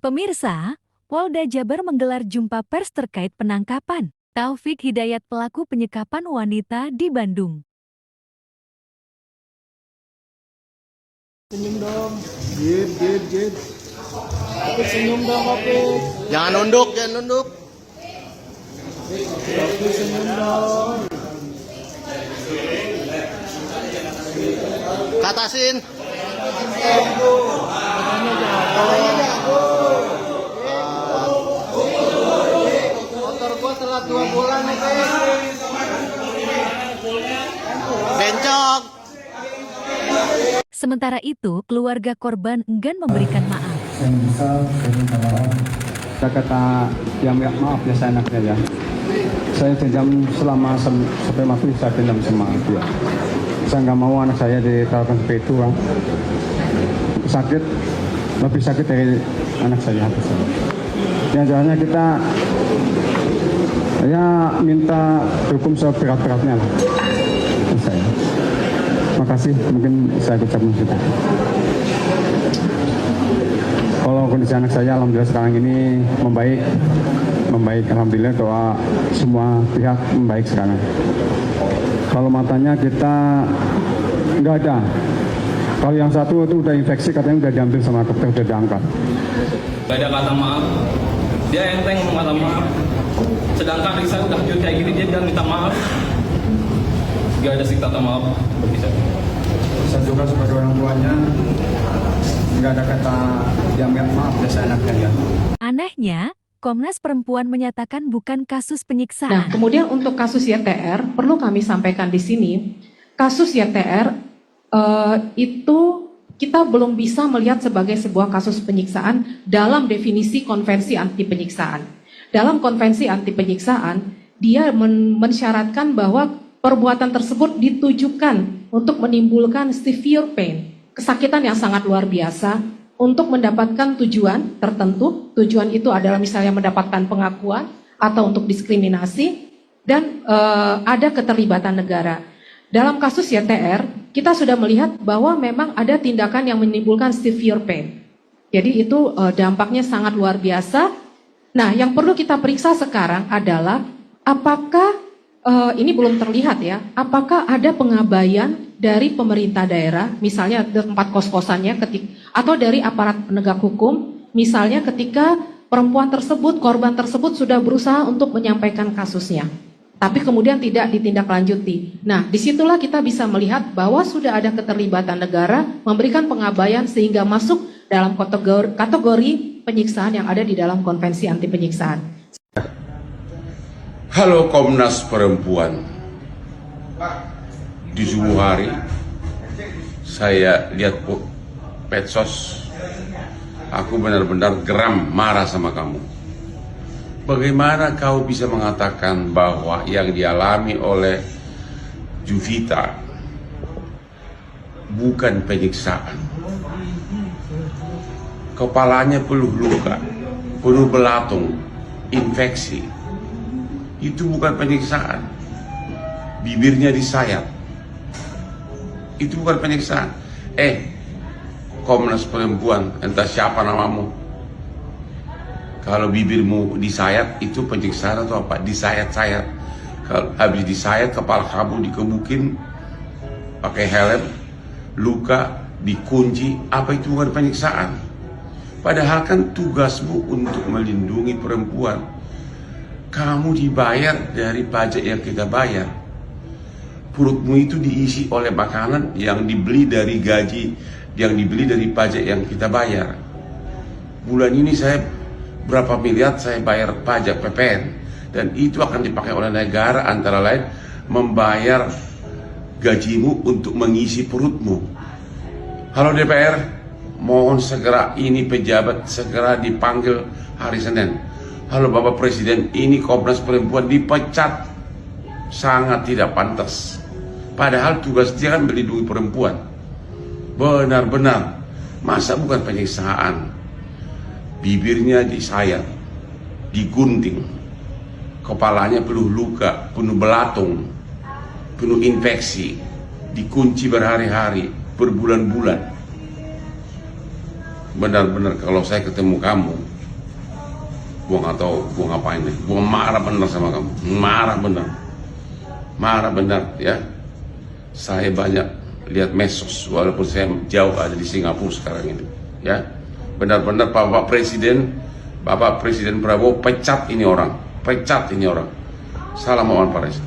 Pemirsa, Polda Jabar menggelar jumpa pers terkait penangkapan Taufik Hidayat pelaku penyekapan wanita di Bandung. Senyum dong. Jid. Tapi senyum dong, Opik. Jangan nunduk, jangan nunduk. Tapi senyum dong. Katasin. Motor gua telat 2 bulan nih, Pak. Bencok. Sementara itu, keluarga korban enggan memberikan maaf. Yang bisa saya minta maaf. Saya kata yang maaf ya saya anaknya ya. Saya dendam selama sampai mati, saya dendam sama dia. Saya nggak mau anak saya ditaruhkan seperti itu, Bang. Sakit, lebih sakit dari anak saya. Yang jalannya kita ya minta hukum seberat-beratnya lah. Saya. Makasih, mungkin saya ucapkan sudah. Kalau kondisi anak saya alhamdulillah sekarang ini membaik alhamdulillah, doa semua pihak membaik sekarang. Kalau matanya kita nggak ada. Kalau yang satu itu udah infeksi, katanya udah diambil sama dokter, udah diangkat. Gak ada kata maaf. Dia enteng ngomong kata maaf. Sedangkan Risa udah hancur kayak gini, dia bilang minta maaf. Gak ada sih kata maaf. Saya juga sebagai orang tuanya nggak ada kata yang maaf ya saya anaknya ya. Anehnya, Komnas Perempuan menyatakan bukan kasus Nah, penyiksaan. kemudian untuk kasus YTR, perlu kami sampaikan di sini, kasus YTR itu kita belum bisa melihat sebagai sebuah kasus penyiksaan dalam definisi konvensi anti penyiksaan. Dalam konvensi anti penyiksaan, dia mensyaratkan bahwa perbuatan tersebut ditujukan untuk menimbulkan severe pain, kesakitan yang sangat luar biasa, untuk mendapatkan tujuan tertentu. Tujuan itu adalah misalnya mendapatkan pengakuan atau untuk diskriminasi, dan ada keterlibatan negara. Dalam kasus YTR, kita sudah melihat bahwa memang ada tindakan yang menimbulkan severe pain. Jadi itu dampaknya sangat luar biasa. Nah, yang perlu kita periksa sekarang adalah apakah ini belum terlihat ya, apakah ada pengabaian dari pemerintah daerah, misalnya tempat kos-kosannya, atau dari aparat penegak hukum, misalnya ketika perempuan tersebut, korban tersebut sudah berusaha untuk menyampaikan kasusnya, tapi kemudian tidak ditindaklanjuti. Nah, disitulah kita bisa melihat bahwa sudah ada keterlibatan negara memberikan pengabaian sehingga masuk dalam kategori penyiksaan yang ada di dalam konvensi anti penyiksaan. Halo Komnas Perempuan. Di subuh hari saya lihat medsos, aku benar-benar geram, marah sama kamu. Bagaimana kau bisa mengatakan bahwa yang dialami oleh Juvita bukan penyiksaan? Kepalanya penuh luka, penuh belatung, infeksi. Itu bukan penyiksaan. Bibirnya disayat, itu bukan penyiksaan. Komnas Perempuan, entah siapa namamu, kalau bibirmu disayat itu penyiksaan atau apa? Disayat-sayat. Kalau habis disayat, kepala kamu dikebukin pakai helm, luka, dikunci, apa itu bukan penyiksaan? Padahal kan tugasmu untuk melindungi perempuan. Kamu dibayar dari pajak yang kita bayar. Perutmu itu diisi oleh makanan yang dibeli dari gaji, yang dibeli dari pajak yang kita bayar. Bulan ini saya berapa miliar saya bayar pajak PPN, dan itu akan dipakai oleh negara antara lain membayar gajimu untuk mengisi perutmu. Halo DPR, mohon segera ini pejabat segera dipanggil hari Senin. Halo Bapak Presiden, ini Komnas Perempuan dipecat, sangat tidak pantas. Padahal tugas dia kan melindungi perempuan. Benar-benar, masa bukan penyiksaan? Bibirnya disayat, digunting, kepalanya penuh luka, penuh belatung, penuh infeksi, dikunci berhari-hari, berbulan-bulan. Benar-benar kalau saya ketemu kamu, Gua nggak tahu gua ngapain deh. Gua marah bener sama kamu, marah bener ya. Saya banyak lihat medsos walaupun saya jauh ada di Singapura sekarang ini ya. Benar-benar Bapak Presiden Prabowo pecat ini orang. Salam Mawan Pares.